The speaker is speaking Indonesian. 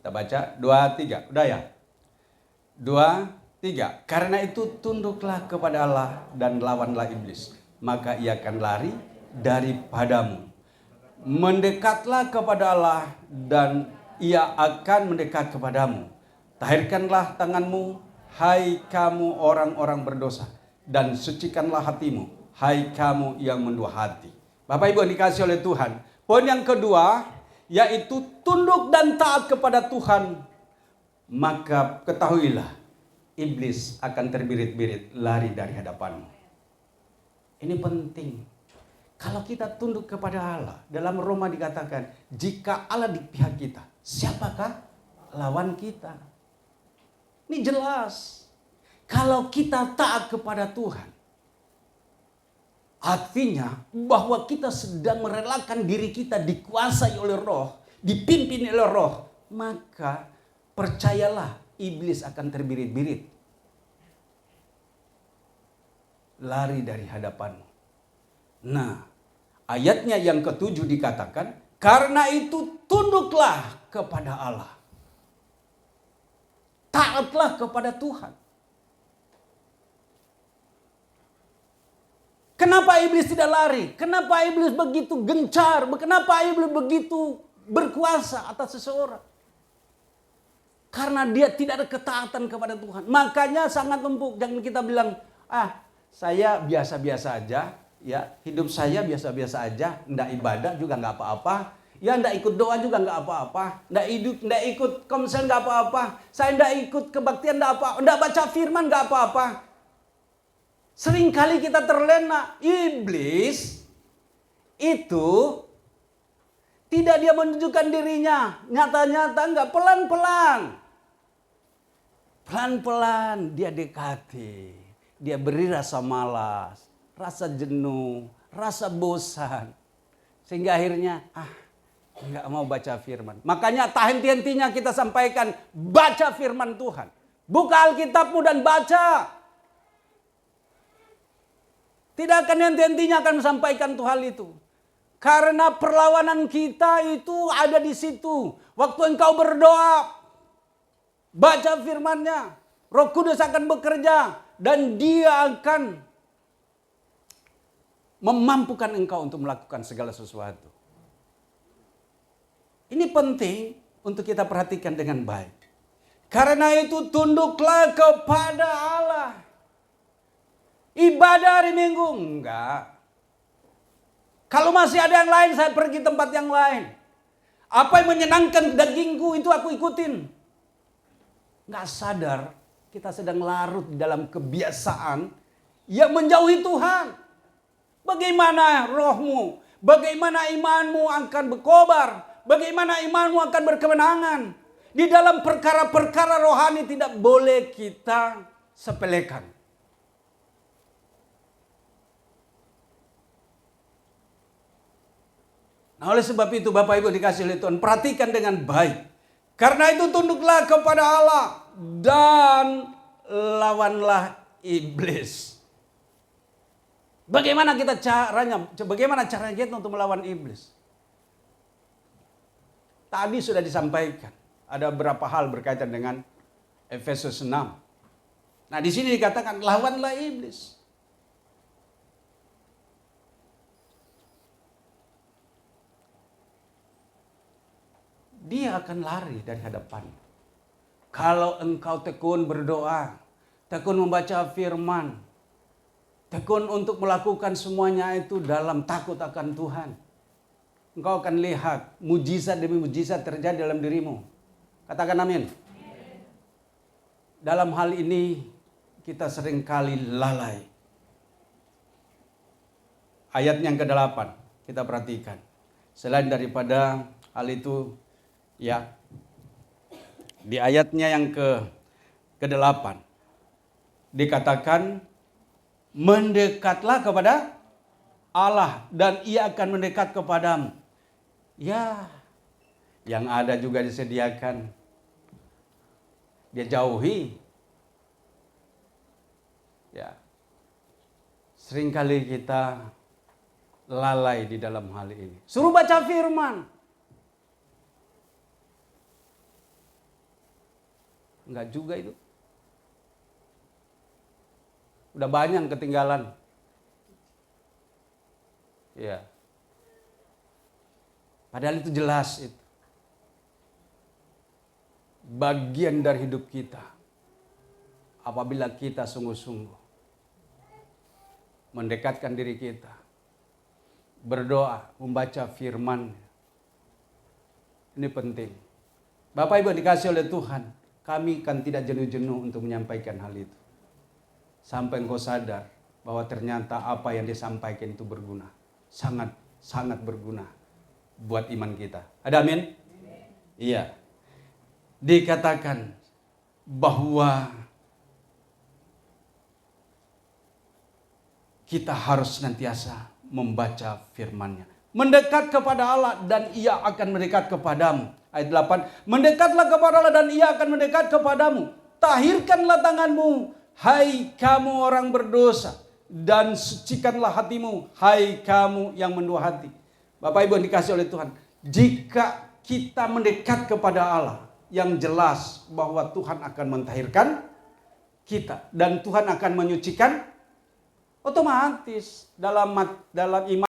Kita baca 2, 3. Udah ya? 2, 3. Karena itu tunduklah kepada Allah dan lawanlah iblis, maka ia akan lari daripadamu. Mendekatlah kepada Allah dan ia akan mendekat kepadamu. Tahirkanlah tanganmu, hai kamu orang-orang berdosa, dan sucikanlah hatimu, hai kamu yang mendua hati. Bapak Ibu yang dikasihi oleh Tuhan, poin yang kedua yaitu tunduk dan taat kepada Tuhan. Maka ketahuilah, iblis akan terbirit-birit lari dari hadapanmu. Ini penting. Kalau kita tunduk kepada Allah, dalam Roma dikatakan, jika Allah di pihak kita, siapakah lawan kita? Ini jelas. Kalau kita taat kepada Tuhan, artinya bahwa kita sedang merelakan diri kita dikuasai oleh Roh, dipimpin oleh Roh, maka percayalah, iblis akan terbirit-birit lari dari hadapanmu. Nah, ayatnya yang ke-7 dikatakan, karena itu tunduklah kepada Allah. Taatlah kepada Tuhan. Kenapa iblis tidak lari? Kenapa iblis begitu gencar? Kenapa iblis begitu berkuasa atas seseorang? Karena dia tidak ada ketaatan kepada Tuhan. Makanya sangat empuk. Jangan kita bilang, saya biasa-biasa aja. Ya, hidup saya biasa-biasa aja. Nggak ibadah juga nggak apa-apa. Ya, nggak ikut doa juga nggak apa-apa. Nggak ikut komsel nggak apa-apa. Saya nggak ikut kebaktian nggak apa-apa. Nggak baca firman nggak apa-apa. Seringkali kita terlena. Iblis itu tidak dia menunjukkan dirinya. Nyata-nyata enggak, pelan-pelan. Pelan-pelan dia dekati. Dia beri rasa malas, rasa jenuh, rasa bosan. Sehingga akhirnya, enggak mau baca firman. Makanya tak henti-hentinya kita sampaikan, baca firman Tuhan. Buka Alkitabmu dan baca. Tidak akan henti-hentinya akan menyampaikan hal itu. Karena perlawanan kita itu ada di situ. Waktu engkau berdoa, baca firman-Nya, Roh Kudus akan bekerja dan Dia akan memampukan engkau untuk melakukan segala sesuatu. Ini penting untuk kita perhatikan dengan baik. Karena itu tunduklah kepada Allah. Ibadah hari Minggu? Enggak. Kalau masih ada yang lain, saya pergi tempat yang lain. Apa yang menyenangkan dagingku itu aku ikutin. Enggak sadar kita sedang larut di dalam kebiasaan yang menjauhi Tuhan. Bagaimana rohmu? Bagaimana imanmu akan berkobar? Bagaimana imanmu akan berkemenangan? Di dalam perkara-perkara rohani tidak boleh kita sepelekan. Nah, oleh sebab itu Bapak Ibu dikasih oleh Tuhan, perhatikan dengan baik. Karena itu tunduklah kepada Allah dan lawanlah iblis. Bagaimana caranya kita untuk melawan iblis? Tadi sudah disampaikan. Ada beberapa hal berkaitan dengan Efesus 6. Nah, di sini dikatakan lawanlah iblis. Dia akan lari dari hadapan. Kalau engkau tekun berdoa, tekun membaca firman, tekun untuk melakukan semuanya itu dalam takut akan Tuhan, engkau akan lihat mujizat demi mujizat terjadi dalam dirimu. Katakan amin. Dalam hal ini kita seringkali lalai. Ayat yang ke-8 kita perhatikan. Selain daripada hal itu, ya, di ayatnya yang ke-8 dikatakan mendekatlah kepada Allah dan Ia akan mendekat kepadamu. Ya, yang ada juga disediakan, dia jauhi. Ya, seringkali kita lalai di dalam hal ini. Suruh baca firman. Enggak juga itu. Udah banyak yang ketinggalan. Ya. Padahal itu jelas itu. Bagian dari hidup kita. Apabila kita sungguh-sungguh mendekatkan diri kita, berdoa, membaca firman. Ini penting. Bapak Ibu dikasih oleh Tuhan, kami kan tidak jenuh-jenuh untuk menyampaikan hal itu. Sampai engkau sadar bahwa ternyata apa yang disampaikan itu berguna. Sangat berguna buat iman kita. Ada amin? Iya. Dikatakan bahwa kita harus senantiasa membaca firman-Nya. Mendekat kepada Allah dan Ia akan mendekat kepadamu. Ayat 8, mendekatlah kepada Allah dan Ia akan mendekat kepadamu. Tahirkanlah tanganmu, hai kamu orang berdosa, dan sucikanlah hatimu, hai kamu yang mendua hati. Bapak Ibu yang dikasih oleh Tuhan, jika kita mendekat kepada Allah, yang jelas bahwa Tuhan akan mentahirkan kita dan Tuhan akan menyucikan, otomatis dalam iman